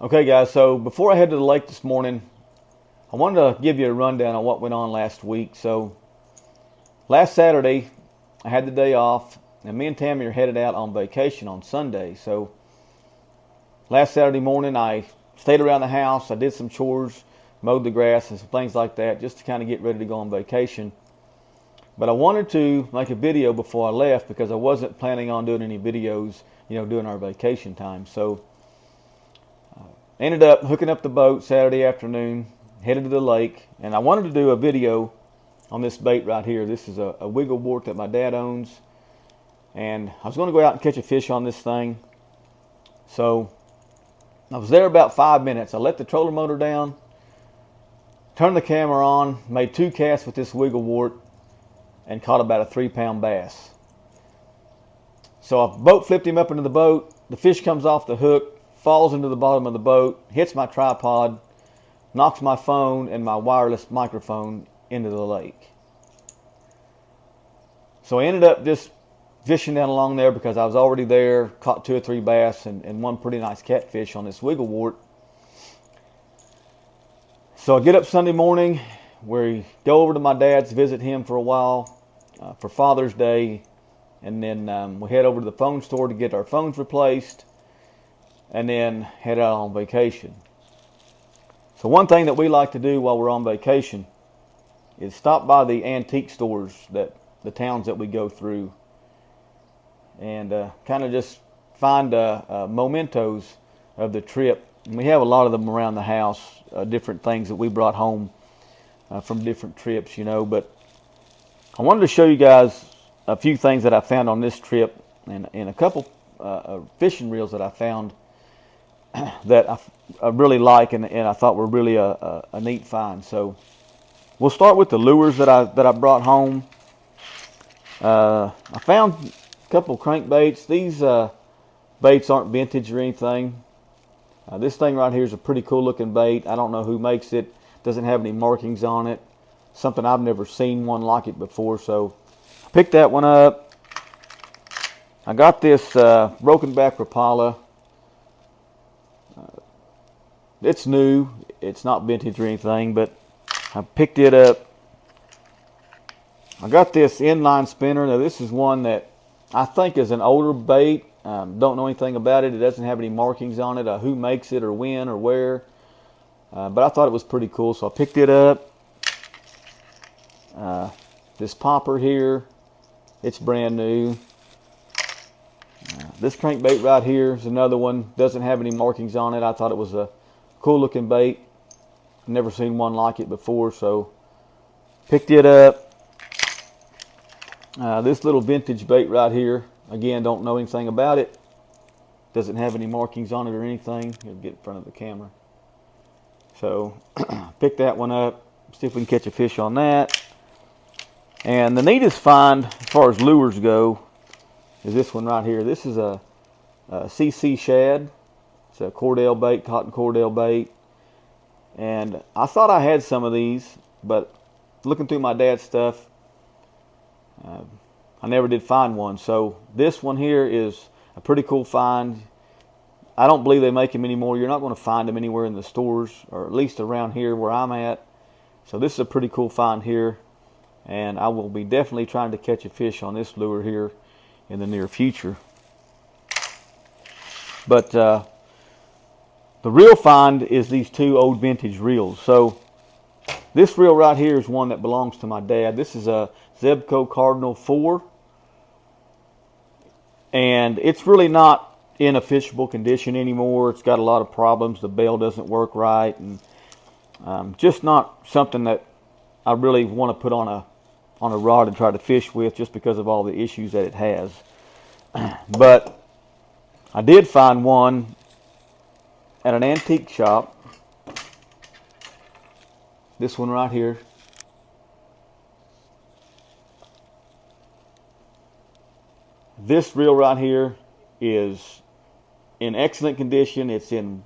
Okay guys, so before I head to the lake this morning, I wanted to give you a rundown on what went on last week. So last Saturday, I had the day off, and me and Tammy are headed out on vacation on Sunday. So last Saturday morning, I stayed around the house, I did some chores, mowed the grass and some things like that, just to kind of get ready to go on vacation. But I wanted to make a video before I left because I wasn't planning on doing any videos, during our vacation time. So ended up hooking up the boat Saturday afternoon, headed to the lake, and I wanted to do a video on this bait right here. This is a wiggle wart that my dad owns, and I was going to go out and catch a fish on this thing. So I was there about 5 minutes. I let the trolling motor down, turned the camera on, made 2 casts with this wiggle wart, and caught about a 3-pound bass. So I boat flipped him up into the boat. The fish comes off the hook, falls into the bottom of the boat, hits my tripod, knocks my phone and my wireless microphone into the lake. So I ended up just fishing down along there because I was already there, caught 2 or 3 bass and one pretty nice catfish on this wiggle wart. So I get up Sunday morning, we go over to my dad's, visit him for a while for Father's Day, and then we head over to the phone store to get our phones replaced, and then head out on vacation. So one thing that we like to do while we're on vacation is stop by the antique stores, that the towns that we go through, and kind of just find mementos of the trip. And we have a lot of them around the house, different things that we brought home from different trips, but I wanted to show you guys a few things that I found on this trip, and a couple fishing reels that I found that I really like, and I thought were really a neat find. So we'll start with the lures that I brought home. I found a couple crankbaits. These baits aren't vintage or anything. This thing right here is a pretty cool looking bait. I don't know who makes it. Doesn't have any markings on it. Something I've never seen one like it before. So I picked that one up. I got this broken back Rapala. It's new, it's not vintage or anything, but I picked it up. I got this inline spinner. Now this is one that I think is an older bait. Don't know anything about it. It doesn't have any markings on it, who makes it or when or where. But I thought it was pretty cool, so I picked it up. This popper here, it's brand new. This crankbait right here is another one. Doesn't have any markings on it. I thought it was a cool looking bait. Never seen one like it before, so picked it up. This little vintage bait right here, again, don't know anything about it. Doesn't have any markings on it or anything. It'll get in front of the camera. So pick that one up. See if we can catch a fish on that. And the neatest find as far as lures go is this one right here. This is a CC shad. It's a Cordell bait, cotton Cordell bait. And I thought I had some of these, but looking through my dad's stuff, I never did find one. So this one here is a pretty cool find. I don't believe they make them anymore. You're not going to find them anywhere in the stores, or at least around here where I'm at. So this is a pretty cool find here, and I will be definitely trying to catch a fish on this lure here in the near future. But the real find is these 2 old vintage reels. So this reel right here is one that belongs to my dad. This is a Zebco Cardinal 4, and it's really not in a fishable condition anymore. It's got a lot of problems. The bail doesn't work right, and just not something that I really want to put on a rod and try to fish with, just because of all the issues that it has. But I did find one at an antique shop. This one right here. This reel right here is in excellent condition. It's in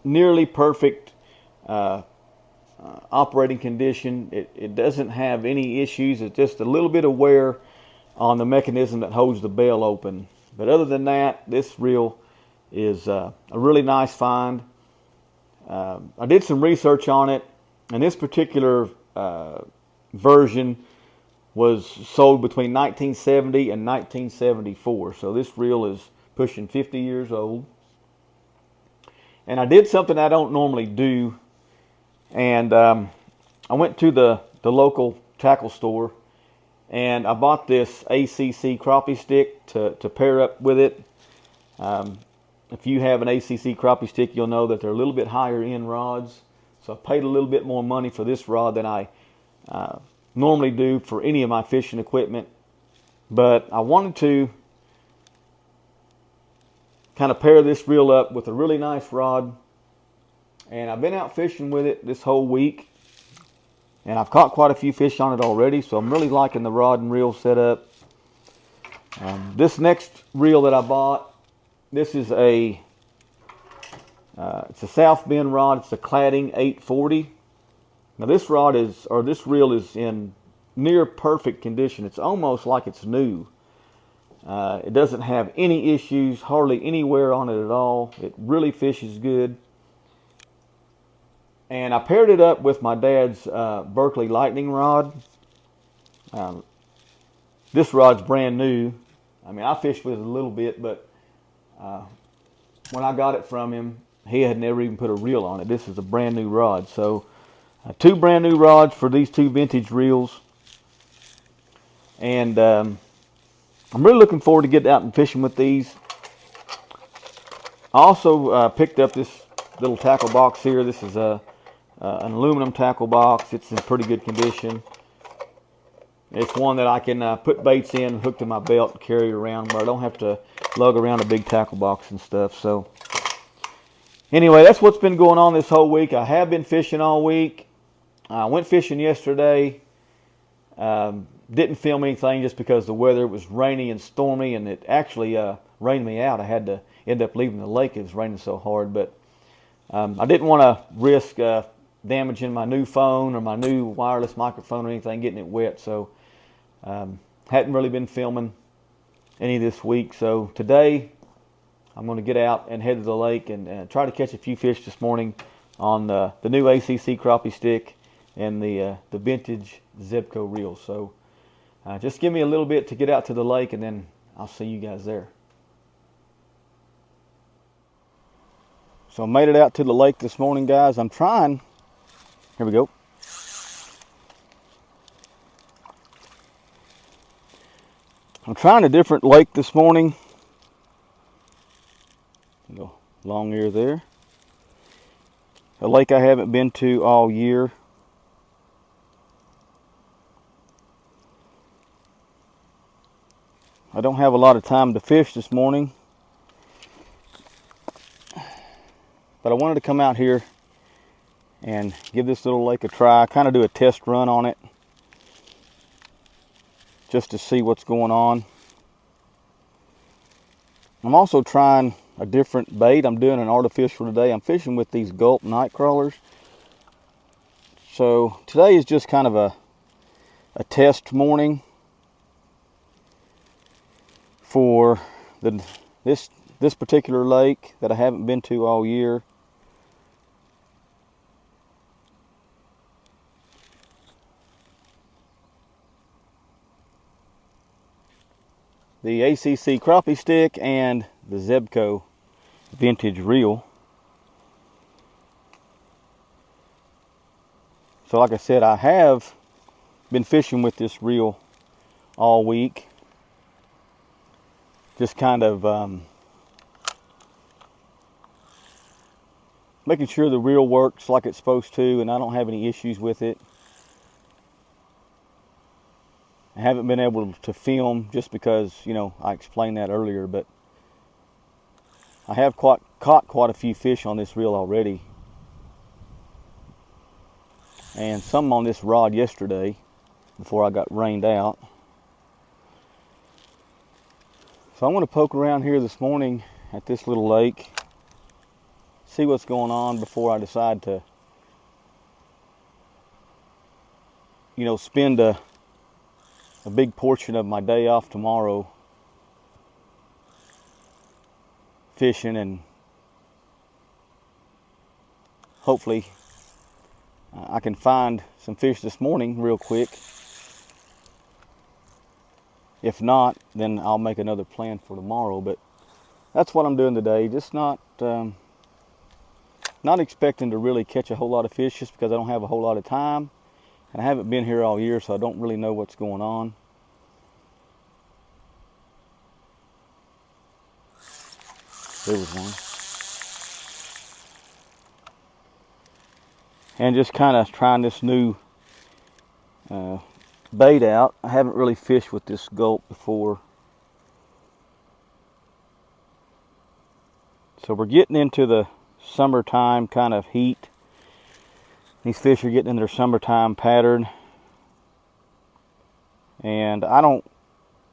nearly perfect operating condition. It doesn't have any issues. It's just a little bit of wear on the mechanism that holds the bail open. But other than that, this reel is a really nice find. I did some research on it, and this particular version was sold between 1970 and 1974. So this reel is pushing 50 years old. And I did something I don't normally do, and I went to the local tackle store, and I bought this ACC crappie stick to pair up with it. If you have an ACC crappie stick, you'll know that they're a little bit higher end rods. So I paid a little bit more money for this rod than I normally do for any of my fishing equipment. But I wanted to kind of pair this reel up with a really nice rod. And I've been out fishing with it this whole week. And I've caught quite a few fish on it already. So I'm really liking the rod and reel setup. This next reel that I bought, this is it's a South Bend rod. It's a Cladding 840. Now this reel is in near perfect condition. It's almost like it's new. It doesn't have any issues, hardly any wear on it at all. It really fishes good. And I paired it up with my dad's Berkley Lightning rod. This rod's brand new. I mean, I fished with it a little bit, but when I got it from him, he had never even put a reel on it. This is a brand new rod. So two brand new rods for these two vintage reels. And I'm really looking forward to getting out and fishing with these. I also picked up this little tackle box here. This is an aluminum tackle box. It's in pretty good condition. It's one that I can put baits in, hook to my belt, and carry it around where I don't have to lug around a big tackle box and stuff. So anyway, that's what's been going on this whole week. I have been fishing all week. I went fishing yesterday. Didn't film anything just because the weather was rainy and stormy, and it actually rained me out. I had to end up leaving the lake. It was raining so hard, but I didn't want to risk damaging my new phone or my new wireless microphone or anything, getting it wet. So hadn't really been filming any this week. So today I'm going to get out and head to the lake and try to catch a few fish this morning on the new ACC crappie stick and the vintage Zebco reel. So just give me a little bit to get out to the lake, and then I'll see you guys there. So I made it out to the lake this morning, guys. I'm trying. Here we go. I'm trying a different lake this morning. Go long ear there. A lake I haven't been to all year. I don't have a lot of time to fish this morning, but I wanted to come out here and give this little lake a try, kind of do a test run on it just to see what's going on. I'm also trying a different bait. I'm doing an artificial today. I'm fishing with these Gulp night crawlers. So today is just kind of a test morning for this particular lake that I haven't been to all year. The ACC crappie stick and the Zebco vintage reel. So like I said, I have been fishing with this reel all week. Just kind of making sure the reel works like it's supposed to and I don't have any issues with it. I haven't been able to film just because, you know, I explained that earlier, but I have caught quite a few fish on this reel already. And some on this rod yesterday before I got rained out. So I'm going to poke around here this morning at this little lake, see what's going on before I decide to, you know, spend a big portion of my day off tomorrow fishing and hopefully I can find some fish this morning real quick. If not, then I'll make another plan for tomorrow. But that's what I'm doing today. Just not expecting to really catch a whole lot of fish, just because I don't have a whole lot of time. And I haven't been here all year, so I don't really know what's going on. There was one. And just kind of trying this new bait out. I haven't really fished with this gulp before. So we're getting into the summertime kind of heat. These fish are getting in their summertime pattern. And I don't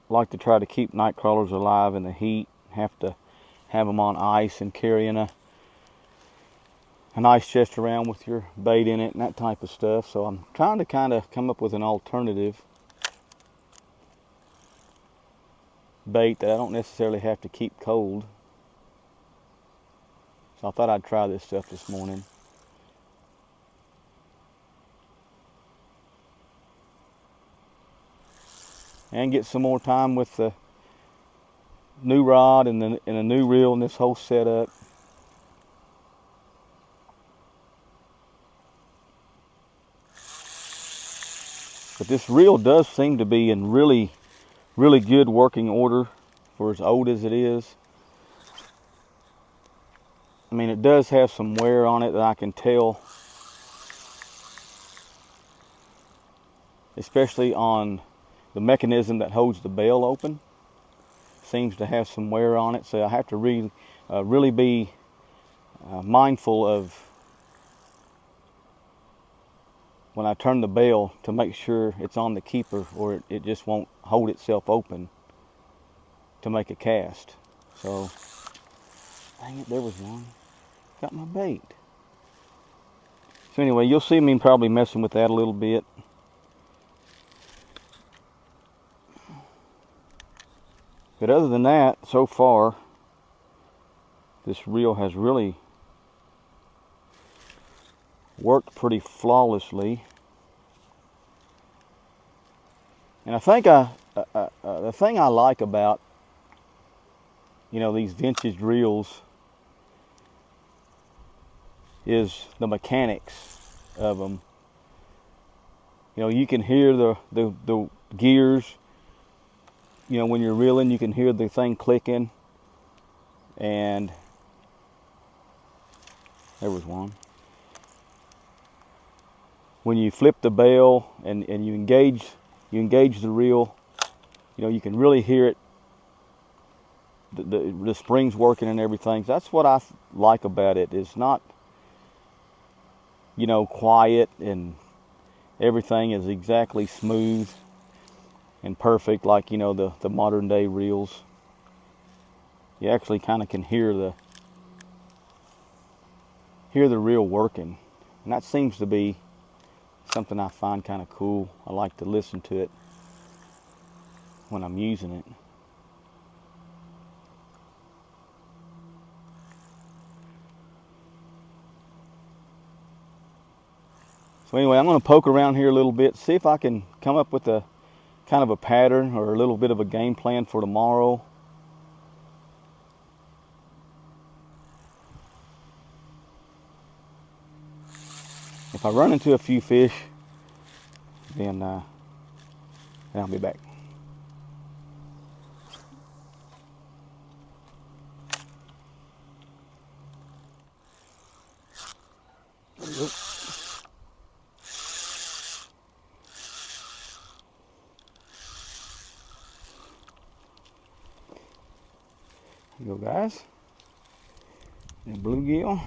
like to try to keep night crawlers alive in the heat. Have to have them on ice and carrying an ice chest around with your bait in it and that type of stuff. So I'm trying to kind of come up with an alternative bait that I don't necessarily have to keep cold. So I thought I'd try this stuff this morning. And get some more time with the new rod and a new reel and this whole setup. But this reel does seem to be in really, really good working order for as old as it is. I mean, it does have some wear on it that I can tell, especially on the mechanism that holds the bell open. Seems to have some wear on it, so I have to really be mindful of when I turn the bell to make sure it's on the keeper, or it just won't hold itself open to make a cast. So, dang it, there was one. Got my bait. So anyway, you'll see me probably messing with that a little bit. But other than that, so far, this reel has really worked pretty flawlessly. And I think the thing I like about, these vintage reels is the mechanics of them. You can hear the gears. When you're reeling, you can hear the thing clicking. And there was one. When you flip the bell and you engage the reel, you can really hear it. The springs working and everything. So that's what I like about it. It's not, quiet and everything is exactly smooth and perfect like, the modern day reels. You actually kind of can hear the reel working. And that seems to be something I find kind of cool. I like to listen to it when I'm using it. So anyway, I'm going to poke around here a little bit, see if I can come up with a kind of a pattern or a little bit of a game plan for tomorrow. If I run into a few fish, then I'll be back. Here you go, guys. And bluegill.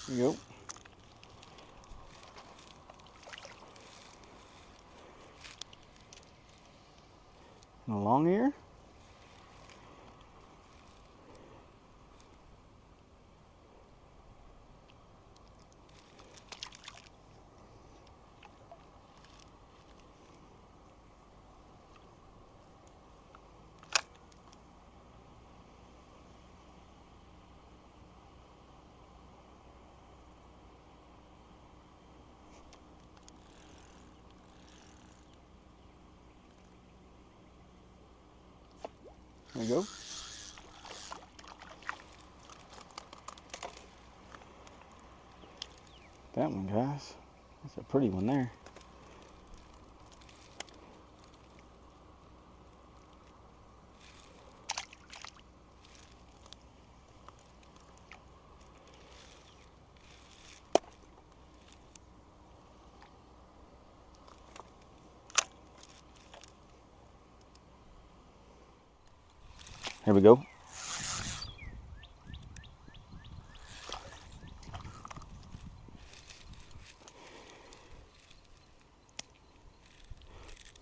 Here you go. And a long ear. There you go. That one, guys. That's a pretty one there. Here we go.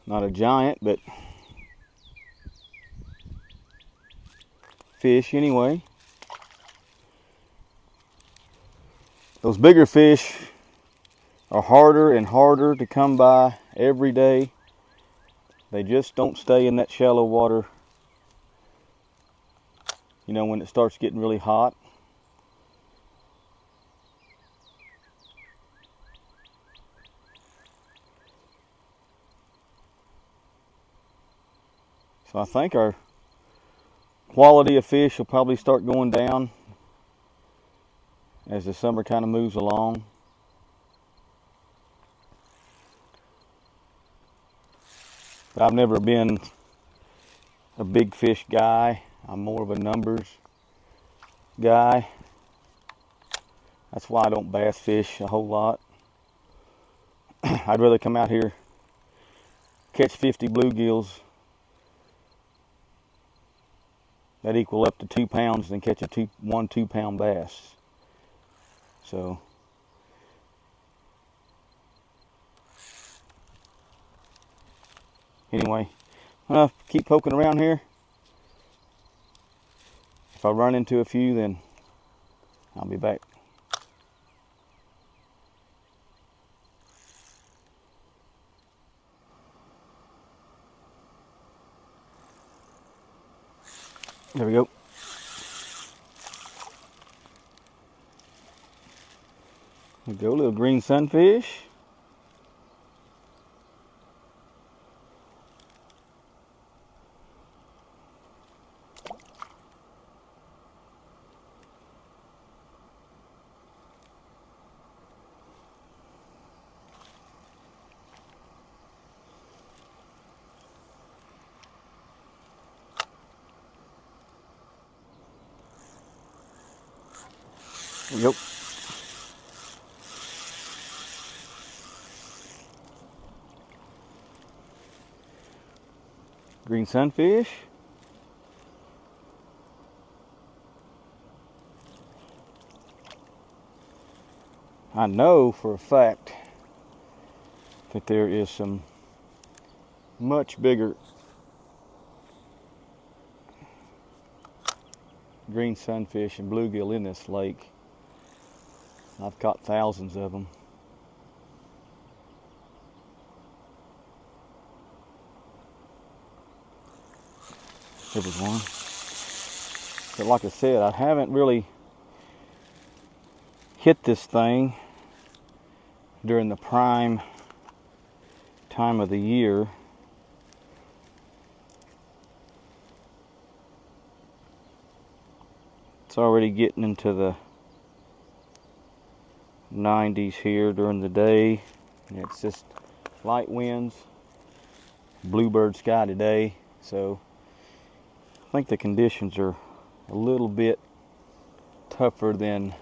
Not a giant, but fish anyway. Those bigger fish are harder and harder to come by every day. They just don't stay in that shallow water, you know, when it starts getting really hot. So I think our quality of fish will probably start going down as the summer kind of moves along. But I've never been a big fish guy. I'm more of a numbers guy. That's why I don't bass fish a whole lot. I'd rather come out here, catch 50 bluegills that equal up to 2 pounds than catch a 2 pound bass. So anyway, I'm gonna keep poking around here. If I run into a few, then I'll be back. There we go. There we go, little green sunfish. There we go. Green sunfish. I know for a fact that there is some much bigger green sunfish and bluegill in this lake. I've caught thousands of them. There was one. But like I said, I haven't really hit this thing during the prime time of the year. It's already getting into the 90s here during the day. And it's just light winds, bluebird sky today. So I think the conditions are a little bit tougher than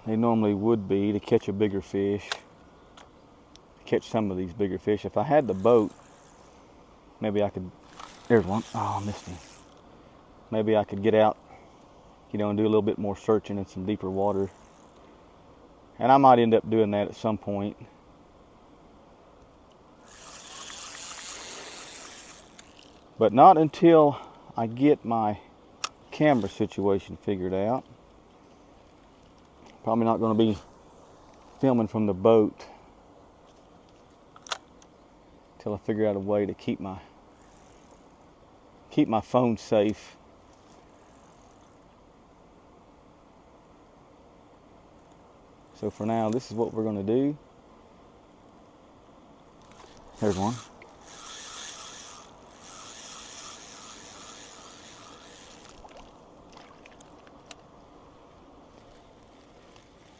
they normally would be to catch a bigger fish, catch some of these bigger fish. If I had the boat, maybe I could, there's one. Oh, I missed him. Maybe I could get out, you know, and do a little bit more searching in some deeper water. And I might end up doing that at some point. But not until I get my camera situation figured out. Probably not going to be filming from the boat till I figure out a way to keep my phone safe. So for now, this is what we're going to do. There's one.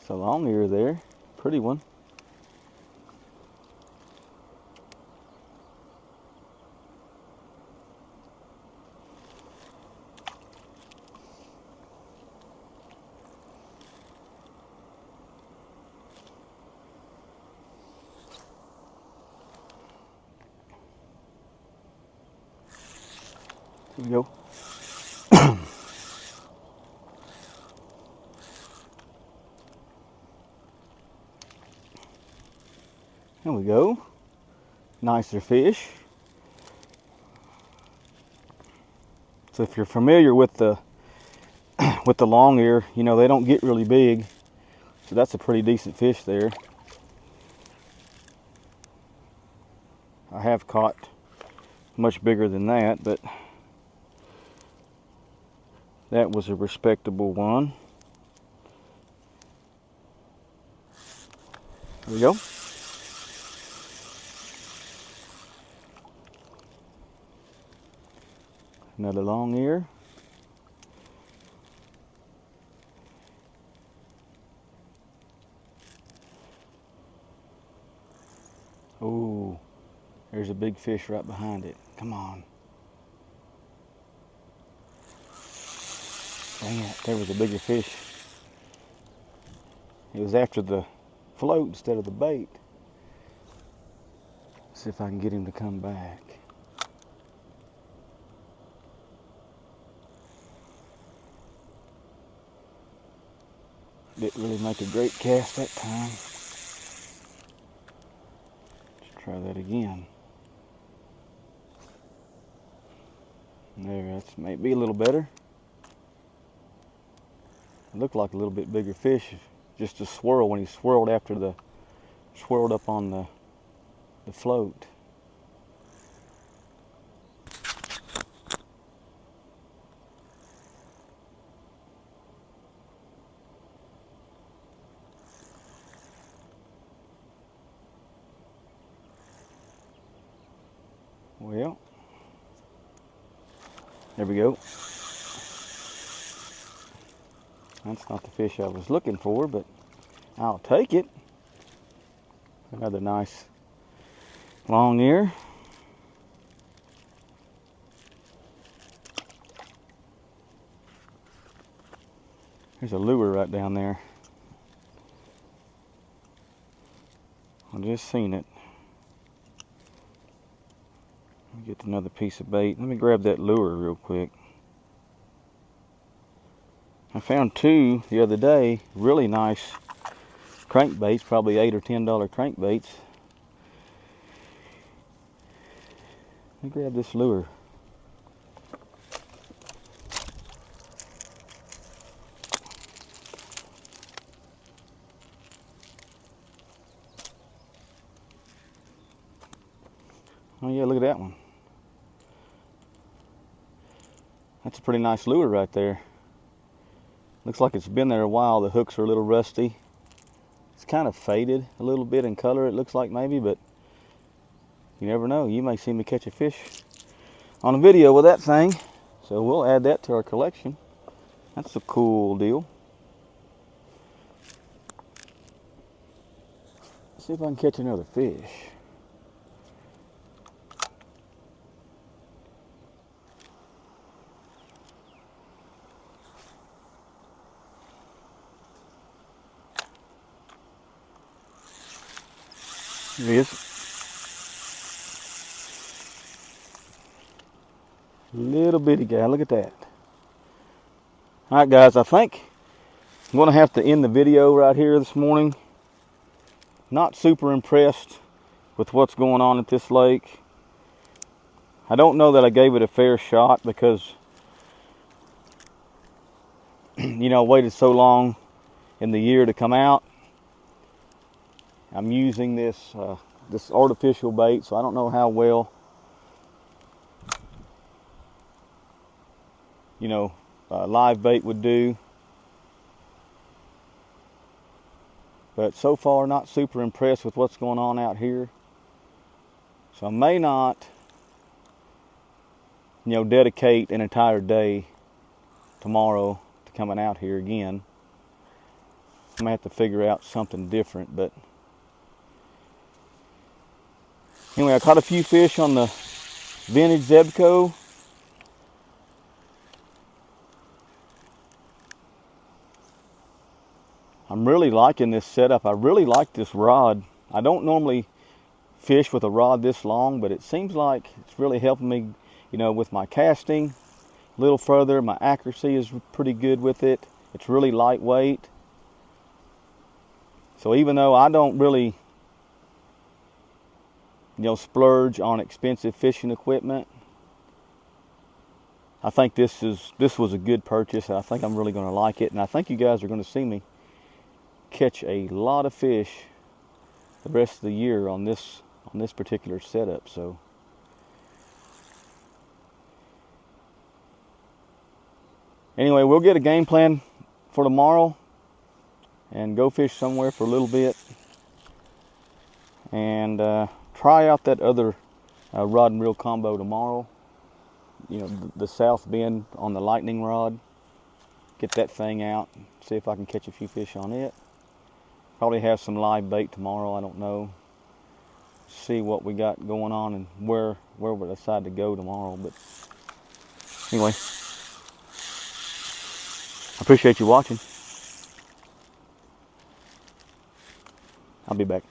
It's a long ear there. Pretty one. Here we go. There we go. Nicer fish. So if you're familiar with the long ear, you know they don't get really big. So that's a pretty decent fish there. I have caught much bigger than that, but that was a respectable one. There we go. Another long ear. Oh, there's a big fish right behind it. Come on. Dang it, there was a bigger fish. It was after the float instead of the bait. See if I can get him to come back. Didn't really make a great cast that time. Let's try that again. There, that's maybe a little better. It looked like a little bit bigger fish, just a swirl when he swirled swirled up on the float. Well, there we go. That's not the fish I was looking for, but I'll take it. Another nice long ear. There's a lure right down there. I just seen it. Get another piece of bait. Let me grab that lure real quick. I found two the other day, really nice crankbaits, probably $8 or $10 crankbaits. Let me grab this lure. Oh yeah, look at that one. That's a pretty nice lure right there. Looks like it's been there a while. The hooks are a little rusty. It's kind of faded a little bit in color, it looks like maybe, but you never know. You may see me catch a fish on a video with that thing. So we'll add that to our collection. That's a cool deal. Let's see if I can catch another fish. There he is. Little bitty guy, look at that. Alright guys, I think I'm going to have to end the video right here this morning. Not super impressed with what's going on at this lake. I don't know that I gave it a fair shot because, you know, I waited so long in the year to come out. I'm using this artificial bait, so I don't know how well, you know, live bait would do. But so far, not super impressed with what's going on out here. So I may not, dedicate an entire day tomorrow to coming out here again. I may have to figure out something different, but anyway, I caught a few fish on the vintage Zebco. I'm really liking this setup. I really like this rod. I don't normally fish with a rod this long, but it seems like it's really helping me, with my casting a little further. My accuracy is pretty good with it. It's really lightweight. So even though I don't really, splurge on expensive fishing equipment, I think this was a good purchase. I think I'm really going to like it, and I think you guys are going to see me catch a lot of fish the rest of the year on this particular setup. So anyway, we'll get a game plan for tomorrow and go fish somewhere for a little bit and try out that other rod and reel combo tomorrow. The South Bend on the lightning rod. Get that thing out, see if I can catch a few fish on it. Probably have some live bait tomorrow, I don't know. See what we got going on and where we decide to go tomorrow. But anyway, I appreciate you watching. I'll be back.